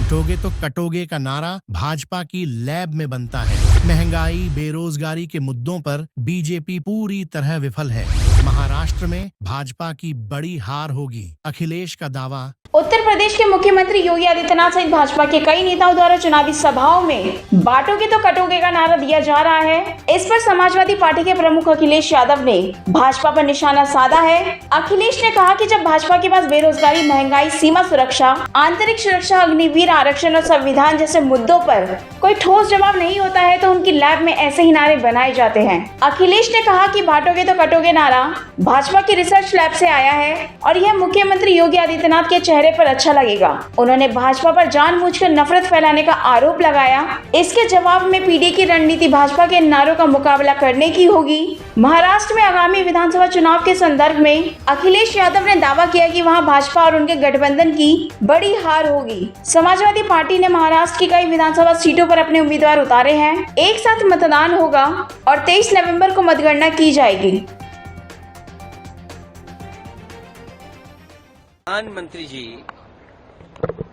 बांटोगे तो कटोगे का नारा भाजपा की लैब में बनता है। महंगाई, बेरोजगारी के मुद्दों पर बीजेपी पूरी तरह विफल है। महाराष्ट्र में भाजपा की बड़ी हार होगी, अखिलेश का दावा। उत्तर प्रदेश के मुख्यमंत्री योगी आदित्यनाथ सहित भाजपा के कई नेताओं द्वारा चुनावी सभाओं में बांटोगे तो कटोगे का नारा दिया जा रहा है। इस पर समाजवादी पार्टी के प्रमुख अखिलेश यादव ने भाजपा पर निशाना साधा है। अखिलेश ने कहा कि जब भाजपा के पास बेरोजगारी, महंगाई, सीमा सुरक्षा, आंतरिक सुरक्षा, अग्निवीर आरक्षण और संविधान जैसे मुद्दों पर कोई ठोस जवाब नहीं होता है तो उनकी लैब में ऐसे ही नारे बनाए जाते हैं। अखिलेश ने कहा कि बांटोगे तो कटोगे नारा भाजपा की रिसर्च लैब से आया है और यह मुख्यमंत्री योगी आदित्यनाथ के चेहरे पर अच्छा लगेगा। उन्होंने भाजपा पर जानबूझकर नफरत फैलाने का आरोप लगाया। इसके जवाब में पीडी की रणनीति भाजपा के नारों का मुकाबला करने की होगी। महाराष्ट्र में आगामी विधानसभा चुनाव के संदर्भ में अखिलेश यादव ने दावा किया कि वहां भाजपा और उनके गठबंधन की बड़ी हार होगी। समाजवादी पार्टी ने महाराष्ट्र की कई विधानसभा सीटों पर अपने उम्मीदवार उतारे हैं। एक साथ मतदान होगा और 23 नवंबर को मतगणना की जाएगी। प्रधानमंत्री जी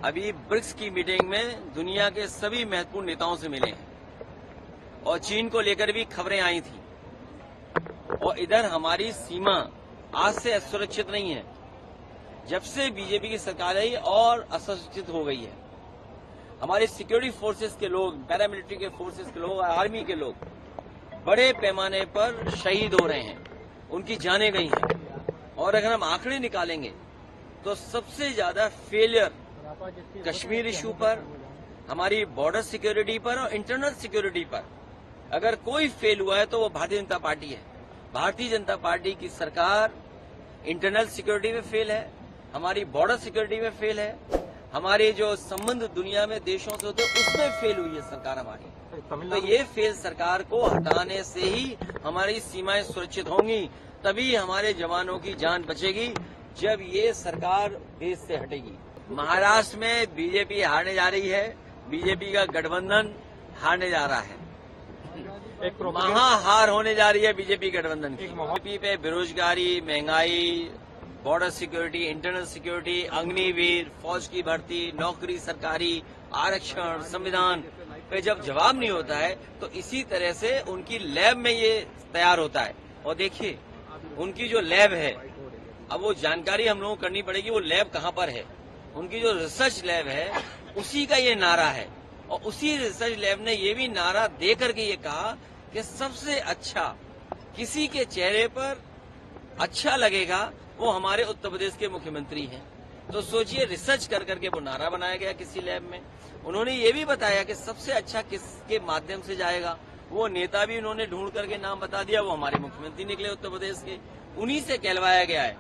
अभी ब्रिक्स की मीटिंग में दुनिया के सभी महत्वपूर्ण नेताओं से मिले हैं और चीन को लेकर भी खबरें आई थी। और इधर हमारी सीमा आज से असुरक्षित नहीं है। जब से बीजेपी की सरकार आई और असुरक्षित हो गई है। हमारे सिक्योरिटी फोर्सेस के लोग, पैरामिलिट्री के फोर्सेस के लोग, आर्मी के लोग बड़े पैमाने पर शहीद हो रहे हैं, उनकी जानें गई हैं। और अगर हम आंकड़े निकालेंगे तो सबसे ज्यादा फेलियर कश्मीर इशू पर, हमारी बॉर्डर सिक्योरिटी पर और इंटरनल सिक्योरिटी पर अगर कोई फेल हुआ है तो वो भारतीय जनता पार्टी है। भारतीय जनता पार्टी की सरकार इंटरनल सिक्योरिटी में फेल है, हमारी बॉर्डर सिक्योरिटी में फेल है, हमारे जो संबंध दुनिया में देशों से होते उसमें फेल हुई है सरकार हमारी। तो ये फेल सरकार को हटाने से ही हमारी सीमाएं सुरक्षित होंगी, तभी हमारे जवानों की जान बचेगी, जब ये सरकार देश से हटेगी। महाराष्ट्र में बीजेपी हारने जा रही है, बीजेपी का गठबंधन हारने जा रहा है। महाहार होने जा रही है बीजेपी गठबंधन की। बीजेपी पे बेरोजगारी, महंगाई, border security, internal security, Agniveer, फौज की भर्ती, नौकरी सरकारी, आरक्षण, संविधान पे जब जवाब नहीं होता है तो इसी तरह से उनकी लैब में ये तैयार होता है। और देखिए उनकी जो लैब है, अब वो जानकारी हम लोगों को करनी पड़ेगी वो लैब कहाँ पर है। उनकी जो रिसर्च लैब है उसी का ये नारा है और उसी रिसर्च लैब ने ये भी नारा दे करके ये कहा कि सबसे अच्छा किसी के चेहरे पर अच्छा लगेगा वो हमारे उत्तर प्रदेश के मुख्यमंत्री हैं। तो सोचिए रिसर्च कर करके वो नारा बनाया गया किसी लैब में। उन्होंने ये भी बताया कि सबसे अच्छा किसके माध्यम से जाएगा, वो नेता भी उन्होंने ढूंढ करके नाम बता दिया, वो हमारे मुख्यमंत्री निकले उत्तर प्रदेश के, उन्हीं से कहलवाया गया है।